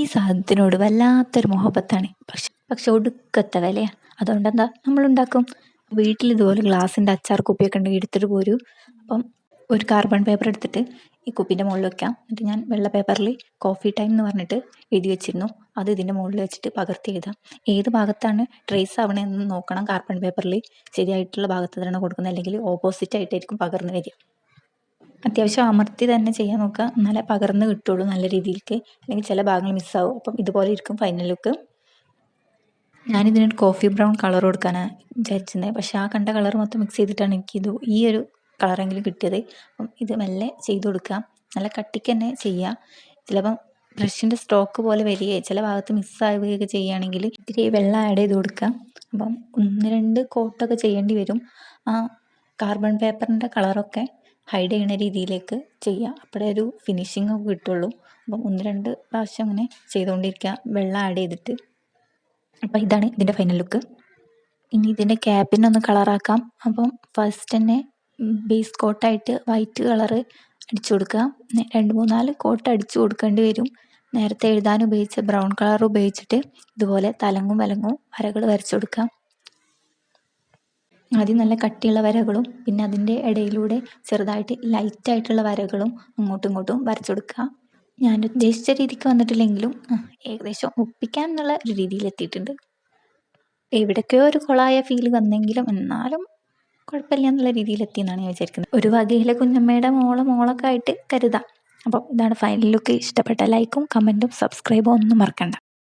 ഈ സാധനത്തിനോട് വല്ലാത്തൊരു മുഹബത്താണ്. പക്ഷെ ഒടുക്കത്തെ വിലയാണ്. അതുകൊണ്ടെന്താ നമ്മളുണ്ടാക്കും. വീട്ടിൽ ഇതുപോലെ ഗ്ലാസിൻ്റെ അച്ചാർ കുപ്പിയൊക്കെ ഉണ്ടെങ്കിൽ എടുത്തിട്ട് പോരൂ. അപ്പം ഒരു കാർബൺ പേപ്പർ എടുത്തിട്ട് ഈ കുപ്പീൻ്റെ മുകളിൽ വെക്കാം. എന്നിട്ട് ഞാൻ വെള്ള പേപ്പറിൽ കോഫി ടൈം എന്ന് പറഞ്ഞിട്ട് എഴുതി വെച്ചിരുന്നു. അത് ഇതിൻ്റെ മുകളിൽ വെച്ചിട്ട് പകർത്തി എഴുതാം. ഏത് ഭാഗത്താണ് ട്രേസ് ആവണമെന്ന് നോക്കണം. കാർബൺ പേപ്പറിൽ ശരിയായിട്ടുള്ള ഭാഗത്ത് തന്നെ കൊടുക്കുന്നത്, അല്ലെങ്കിൽ ഓപ്പോസിറ്റ് ആയിട്ടായിരിക്കും പകർന്ന് വരിക. അത്യാവശ്യം അമർത്തി തന്നെ ചെയ്യാൻ നോക്കുക, എന്നാലേ പകർന്ന് കിട്ടുള്ളൂ നല്ല രീതിയിലേക്ക്. അല്ലെങ്കിൽ ചില ഭാഗങ്ങൾ മിസ്സാവും. അപ്പം ഇതുപോലെ ഇരിക്കും ഫൈനൽ ലുക്ക്. ഞാനിതിനൊരു കോഫി ബ്രൗൺ കളർ കൊടുക്കാനാണ് വിചാരിച്ചിരുന്നത്. പക്ഷെ ആ കണ്ട കളർ മൊത്തം മിക്സ് ചെയ്തിട്ടാണ് എനിക്കിത് ഈ ഒരു കളറെങ്കിലും കിട്ടിയത്. അപ്പം ഇത് മെല്ലെ ചെയ്ത് കൊടുക്കുക. നല്ല കട്ടിക്ക് തന്നെ ചെയ്യുക. ചിലപ്പം ബ്രഷിൻ്റെ സ്ട്രോക്ക് പോലെ വരികയോ ചില ഭാഗത്ത് മിസ്സാവുകയൊക്കെ ചെയ്യുകയാണെങ്കിൽ ഇത്തിരി വെള്ളം ആഡ് ചെയ്ത് കൊടുക്കുക. അപ്പം 1-2 കോട്ടൊക്കെ ചെയ്യേണ്ടി വരും. ആ കാർബൺ പേപ്പറിൻ്റെ കളറൊക്കെ ഹൈഡ് ചെയ്യുന്ന രീതിയിലേക്ക് ചെയ്യുക. അപ്പോഴേ ഒരു ഫിനിഷിംഗ് ഒക്കെ കിട്ടുള്ളൂ. അപ്പം 1-2 പ്രാവശ്യം അങ്ങനെ ചെയ്തുകൊണ്ടിരിക്കുക, വെള്ളം ആഡ് ചെയ്തിട്ട്. അപ്പം ഇതാണ് ഇതിൻ്റെ ഫൈനൽ ലുക്ക്. ഇനി ഇതിൻ്റെ ക്യാപ്പിനൊന്ന് കളറാക്കാം. അപ്പം ഫസ്റ്റ് തന്നെ ബേസ് കോട്ടായിട്ട് വൈറ്റ് കളറ് അടിച്ചു കൊടുക്കുക. 2-3-4 കോട്ട് അടിച്ചു കൊടുക്കേണ്ടി വരും. നേരത്തെ എഴുതാൻ ഉപയോഗിച്ച ബ്രൗൺ കളർ ഉപയോഗിച്ചിട്ട് ഇതുപോലെ തലങ്ങും വലങ്ങും വരകൾ വരച്ചു കൊടുക്കുക. ആദ്യം നല്ല കട്ടിയുള്ള വരകളും പിന്നെ അതിൻ്റെ ഇടയിലൂടെ ചെറുതായിട്ട് ലൈറ്റായിട്ടുള്ള വരകളും അങ്ങോട്ടും ഇങ്ങോട്ടും വരച്ചു കൊടുക്കുക. ഞാൻ ഉദ്ദേശിച്ച രീതിക്ക് വന്നിട്ടില്ലെങ്കിലും ഏകദേശം ഒപ്പിക്കാൻ എന്നുള്ള ഒരു രീതിയിൽ എത്തിയിട്ടുണ്ട്. എവിടേക്കോ ഒരു കൊളായ ഫീൽ വന്നെങ്കിലും എന്നാലും കുഴപ്പമില്ല എന്നുള്ള രീതിയിൽ എത്തിയെന്നാണ് ഞാൻ വിചാരിക്കുന്നത്. ഒരു വകയിലെ കുഞ്ഞമ്മയുടെ മോളൊക്കെ ആയിട്ട് കരുതാം. അപ്പം ഇതാണ് ഫൈനൽ ലുക്ക്. ഇഷ്ടപ്പെട്ട ലൈക്കും കമൻറ്റും സബ്സ്ക്രൈബും ഒന്നും മറക്കണ്ട.